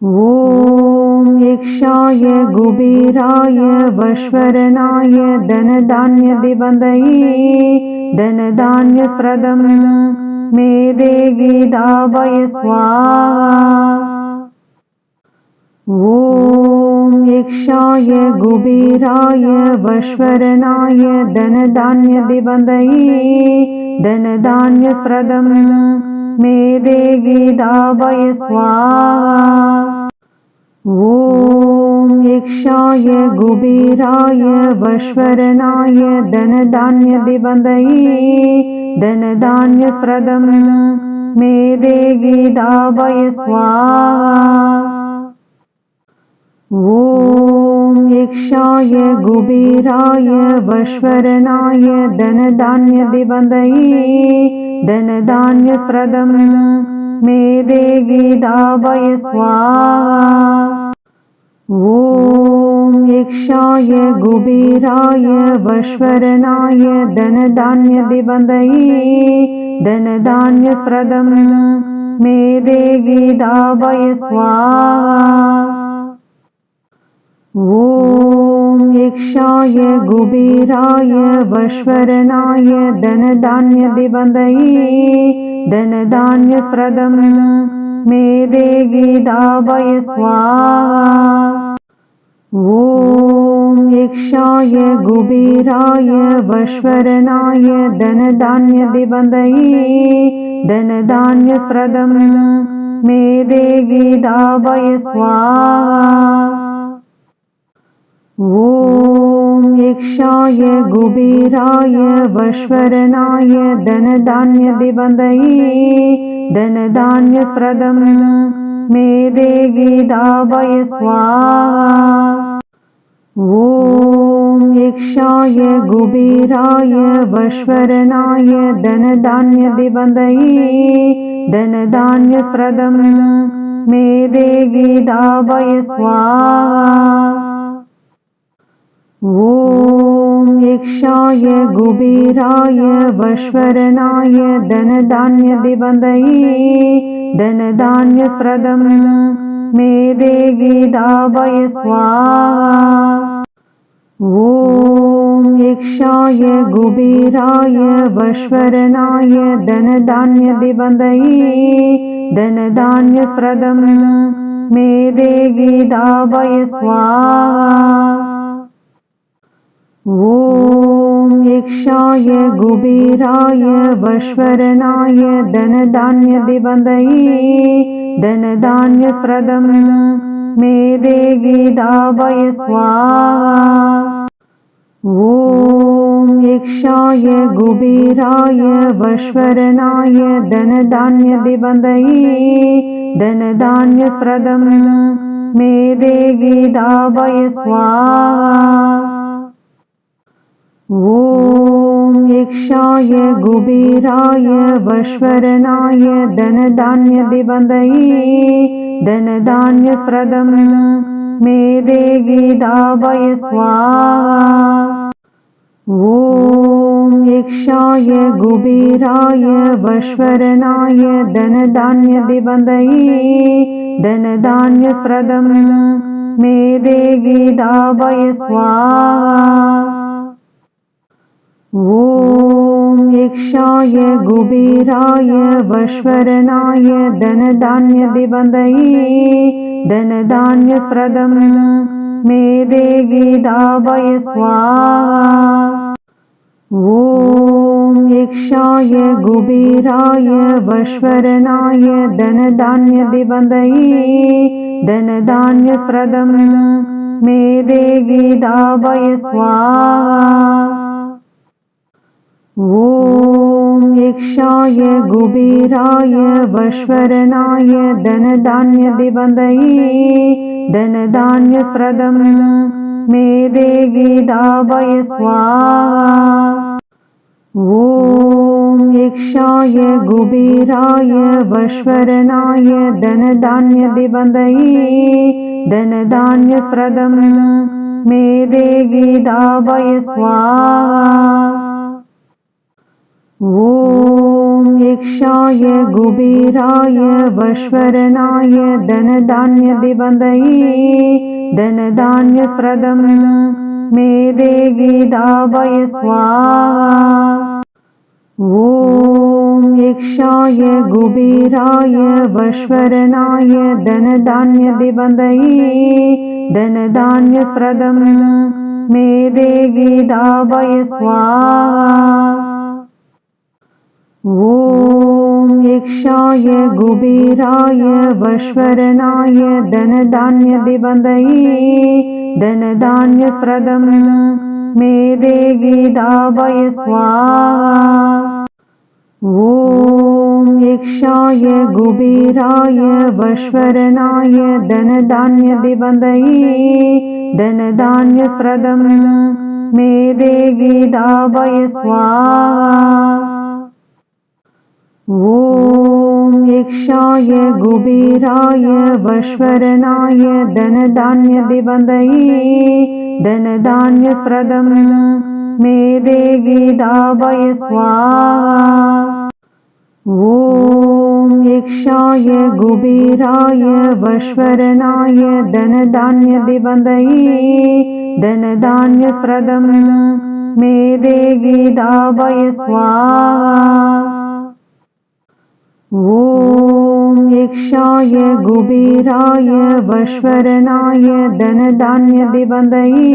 ॐ यक्षाय कुबेराय वश्वरनाय धनधान्यदिबन्धये धनधान्यस्प्रदं मे देहि दावय स्वाहा। ॐ यक्षाय कुबेराय वश्वरनाय धनधान्यदिबन्धये धनधान्यस्प्रदं मे देहि दावय स्वाहा। ॐ यक्षाय कुबेराय वश्वरनाय धनधान्यदिबन्धये धनधान्यस्प्रदं मे देहि दावय स्वाहा। ॐ यक्षाय कुबेराय वश्वरनाय धनधान्यदिबन्धये धनधान्यस्प्रदं मे देहि दावय स्वाहा। ॐ यक्षाय कुबेराय वश्वरनाय धनधान्यदिबन्धये धनधान्यस्प्रदं मे देहि दावय स्वाहा। ॐ यक्षाय कुबेराय वश्वरनाय धनधान्यदिबन्धये धनधान्यस्प्रदं मे देहि दावय स्वाहा। ॐ यक्षाय कुबेराय वश्वरनाय धनधान्यदिबन्धये धनधान्यस्प्रदं मे देहि दावय स्वाहा। ॐ यक्षाय कुबेराय वश्वरनाय धनधान्यदिबन्धये धनधान्यस्प्रदं मे देहि दावय स्वाहा। ॐ यक्षाय कुबेराय वश्वरनाय धनधान्यदिबन्धये धनधान्यस्प्रदं मे देहि दावय स्वाहा। ॐ यक्षाय कुबेराय वश्वरनाय धनधान्यदिबन्धये धनधान्यस्प्रदं मे देहि दावय स्वाहा। ॐ यक्षाय कुबेराय वश्वरनाय धनधान्यदिबन्धये धनधान्यस्प्रदं मे देहि दावय स्वाहा। ॐ यक्षाय कुबेराय वश्वरनाय धनधान्यदिबन्धये धनधान्यस्प्रदं मे देहि दावय स्वाहा। ॐ यक्षाय कुबेराय वश्वरनाय धनधान्यदिबन्धये धनधान्यस्प्रदं मे देहि दावय स्वाहा। ॐ यक्षाय कुबेराय वश्वरनाय धनधान्यदिबन्धये धनधान्यस्प्रदं मे देहि दावय स्वाहा। ॐ यक्षाय कुबेराय वश्वरनाय धनधान्यदिबन्धये धनधान्यस्प्रदं मे देहि दावय स्वाहा। ॐ यक्षाय कुबेराय वश्वरनाय धनधान्यदिबन्धये धनधान्यस्प्रदं मे देहि दावय स्वाहा। ॐ यक्षाय कुबेराय वश्वरनाय धनधान्यदिबन्धये धनधान्यस्प्रदं मे देहि दावय स्वाहा। ॐ यक्षाय कुबेराय वश्वरनाय धनधान्यदिबन्धये धनधान्यस्प्रदं मे देहि दावय स्वाहा। ॐ यक्षाय कुबेराय वश्वरनाय धनधान्यदिबन्धये धनधान्यस्प्रदं मे देहि दावय स्वाहा। ॐ यक्षाय कुबेराय वश्वरनाय धनधान्यदिबन्धये धनधान्यस्प्रदं मे देहि दावय स्वाहा। ॐ यक्षाय कुबेराय वश्वरनाय धनधान्यदिबन्धये धनधान्यस्प्रदं मे देहि दावय स्वाहा। ॐ यक्षाय कुबेराय वश्वरनाय धनधान्यदिबन्धये धनधान्यस्प्रदं मे देहि दावय स्वाहा। ॐ यक्षाय कुबेराय वश्वरनाय धनधान्यदिबन्धये धनधान्यस्प्रदं मे देहि दावय स्वाहा। ॐ यक्षाय कुबेराय वश्वरनाय धनधान्यदिबन्धये धनधान्यस्प्रदं मे देहि दावय स्वाहा। ॐ यक्षाय कुबेराय वश्वरनाय धनधान्यदिबन्धये धनधान्यस्प्रदं मे देहि दावय स्वाहा। ॐ यक्षाय कुबेराय वश्वरनाय धनधान्यदिबन्धये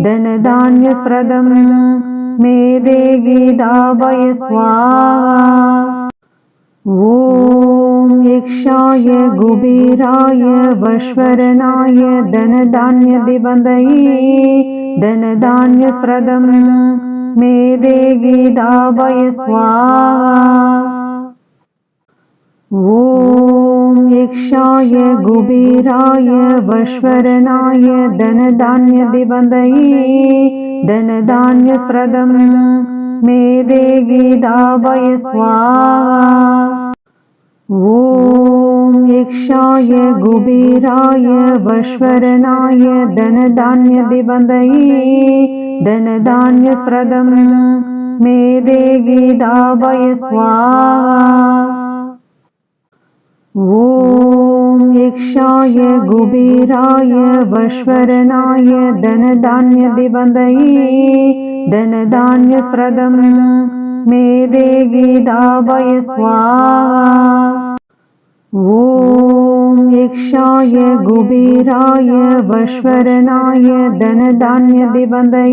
धनधान्यस्प्रदं मे देहि दावय स्वाहा। ॐ यक्षाय कुबेराय वश्वरनाय धनधान्यदिबन्धये धनधान्यस्प्रदं मे देहि दावय स्वाहा। ॐ यक्षाय कुबेराय वश्वरनाय धनधान्यदिबन्धये धनधान्यस्प्रदं मे देहि दावय स्वाहा। ॐ यक्षाय कुबेराय वश्वरनाय धनधान्यदिबन्धये धनधान्यस्प्रदं मे देहि दावय स्वाहा। ॐ यक्षाय कुबेराय वश्वरनाय धनधान्यदिबन्धये धनधान्यस्प्रदं मे देहि दावय स्वाहा। ॐ यक्षाय कुबेराय वश्वरनाय धनधान्यदिबन्धये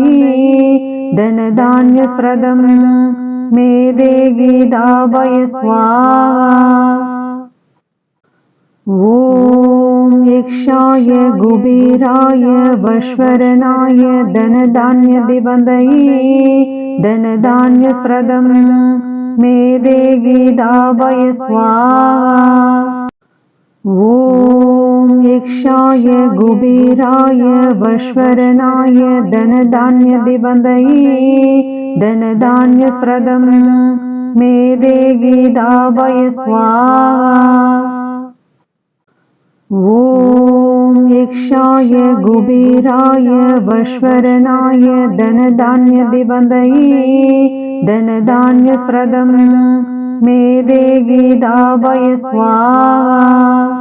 धनधान्यस्प्रदं मे देहि दावय स्वाहा। ॐ यक्षाय कुबेराय वश्वरनाय धनधान्यदिबन्धये धनधान्यस्प्रदं मे देहि दावय स्वाहा। ॐ यक्षाय कुबेराय वश्वरनाय धनधान्यदिबन्धये धनधान्यस्प्रदं मे देहि दावय स्वाहा। ॐ यक्षाय कुबेराय वश्वरनाय धनधान्यदिबन्धये धनधान्यस्प्रदं मे देहि दावय स्वाहा।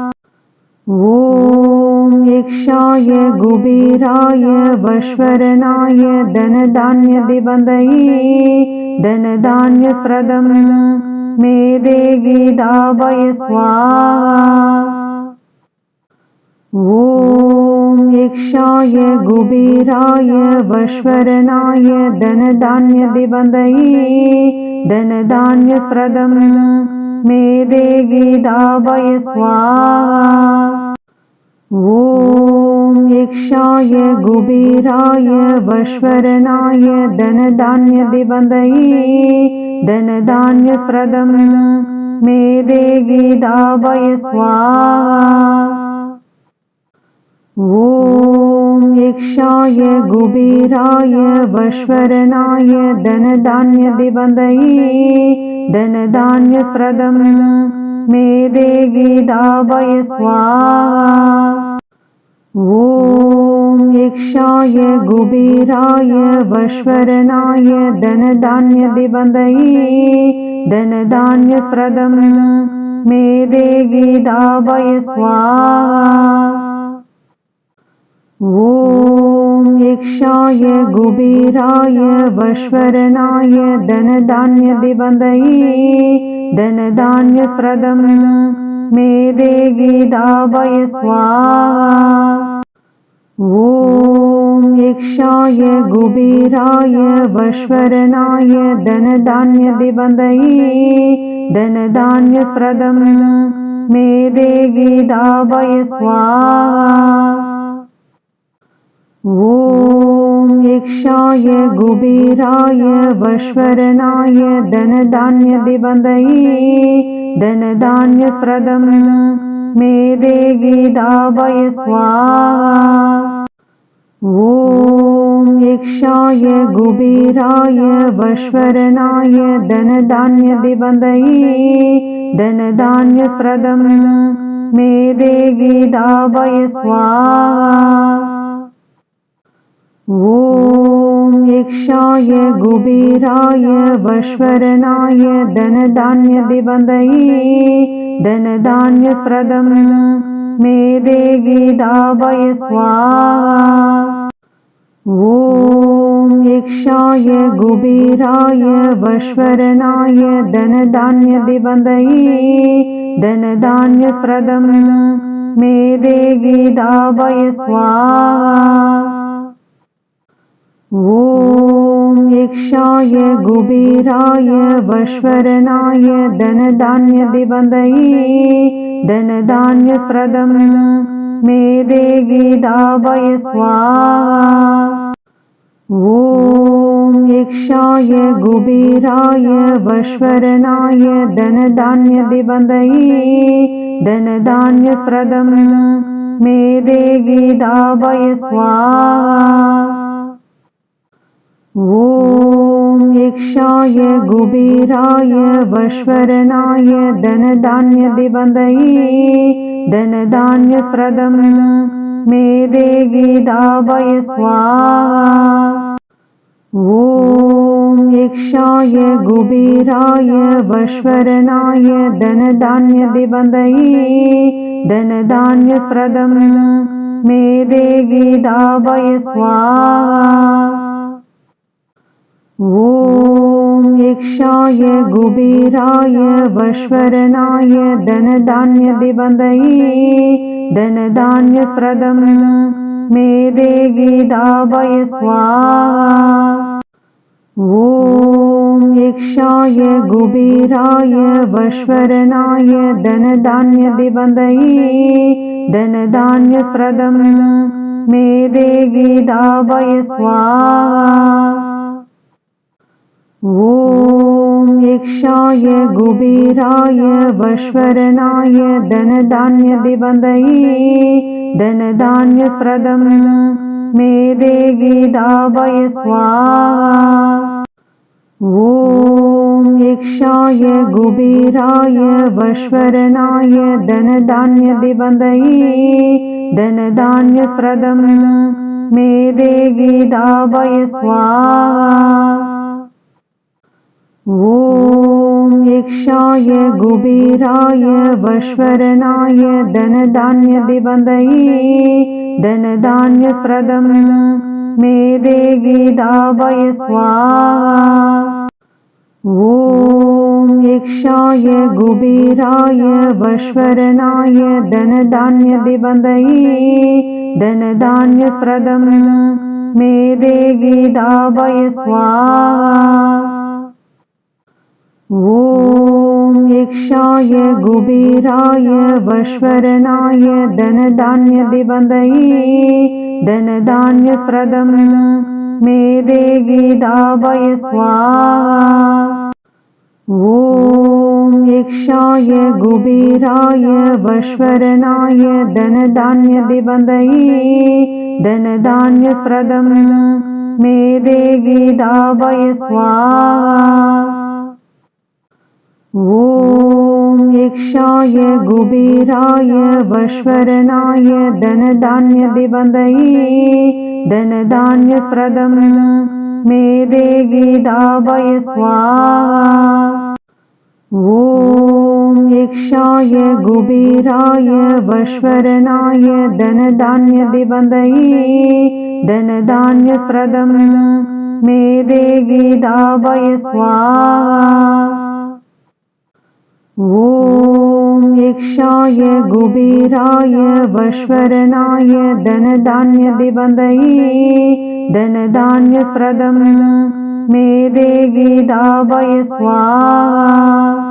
ॐ यक्षाय कुबेराय वश्वरनाय धनधान्यदिबन्धये धनधान्यस्प्रदं मे देहि दावय स्वाहा। ॐ यक्षाय कुबेराय वश्वरनाय धनधान्यदिबन्धये धनधान्यस्प्रदं मे देहि दावय स्वाहा। ॐ यक्षाय कुबेराय वश्वरनाय धनधान्यदिबन्धये धनधान्यस्प्रदं मे देहि दावय स्वाहा। ॐ यक्षाय कुबेराय वश्वरनाय धनधान्यदिबन्धये धनधान्यस्प्रदं मे देहि दावय स्वाहा। ॐ यक्षाय कुबेराय वश्वरनाय धनधान्यदिबन्धये धनधान्यस्प्रदं मेदेगिदावय स्वाहा। ॐ यक्षाय कुबेराय वश्वरनाय धनधान्यदिबन्धये धनधान्यस्प्रदं मेदेगिदावय स्वाहा। ॐ यक्षाय कुबेराय वश्वरनाय धनधान्यदिबन्धये धनधान्यस्प्रदं मेदेगिदावय स्वाहा। ॐ यक्षाय कुबेराय वश्वरनाय धनधान्यदिबन्धये धनधान्यस्प्रदं मेदेगिदावय स्वाहा। ॐ यक्षाय कुबेराय वश्वरनाय धनधान्यदिबन्धये धनधान्यस्प्रदं मेदेगिदावय स्वाहा। ॐ यक्षाय कुबेराय वश्वरनाय धनधान्यदिबन्धये धनधान्यस्प्रदं मेदेगिदावय स्वाहा। ॐ यक्षाय कुबेराय वश्वरनाय धनधान्यदिबन्धये धनधान्यस्प्रदं मेदेगिदावय स्वाहा। ॐ यक्षाय कुबेराय वश्वरनाय धनधान्यदिबन्धये धनधान्यस्प्रदं मेदेगिदावय स्वाहा। ॐ यक्षाय कुबेराय वश्वरनाय धनधान्यदिबन्धये धनधान्यस्प्रदं मेदेगिदावय स्वाहा। ॐ यक्षाय कुबेराय वश्वरनाय धनधान्यदिबन्धये धनधान्यस्प्रदं मेदेगिदावय स्वाहा। ॐ यक्षाय कुबेराय वश्वरनाय धनधान्यदिबन्धये धनधान्यस्प्रदं मेदेगिदावय स्वाहा। ॐ यक्षाय कुबेराय वश्वरनाय धनधान्यदिबन्धये धनधान्यस्प्रदं मेदेगिदावय स्वाहा। ॐ यक्षाय कुबेराय वश्वरनाय धनधान्यदिबन्धये धनधान्यस्प्रदं मेदेगिदावय स्वाहा। ॐ यक्षाय कुबेराय वश्वरनाय धनधान्यदिबन्धये धनधान्यस्प्रदं मेदेगिदावय स्वाहा। ॐ यक्षाय कुबेराय वश्वरनाय धनधान्यदिबन्धये धनधान्यस्प्रदं मेदेगिदावय स्वाहा। ॐ यक्षाय कुबेराय वश्वरनाय धनधान्यदिबन्धये धनधान्यस्प्रदं मेदेगिदावय स्वाहा। ॐ यक्षाय कुबेराय वश्वरनाय धनधान्यदिबन्धये धनधान्यस्प्रदं मेदेगिदावय स्वाहा। ॐ यक्षाय कुबेराय वश्वरनाय धनधान्यदिबन्धये धनधान्यस्प्रदं मेदेगिदावय स्वाहा। ॐ यक्षाय कुबेराय वश्वरनाय धनधान्यदिबन्धये धनधान्यस्प्रदं मेदेगिदावय स्वाहा। ॐ यक्षाय कुबेराय वश्वरनाय धनधान्यदिबन्धये धनधान्यस्प्रदं मेदे गीताभय स्वाहा। ॐ यक्षाय कुबेराय वश्वरनाय धनधान्यदिबन्धये धनधान्यस्प्रदं मेदे गीताभय स्वाहा। ॐ यक्षाय कुबेराय वश्वरनाय धनधान्यदिबन्धये धनधान्यस्प्रदं मेदे गीताभय स्वाहा।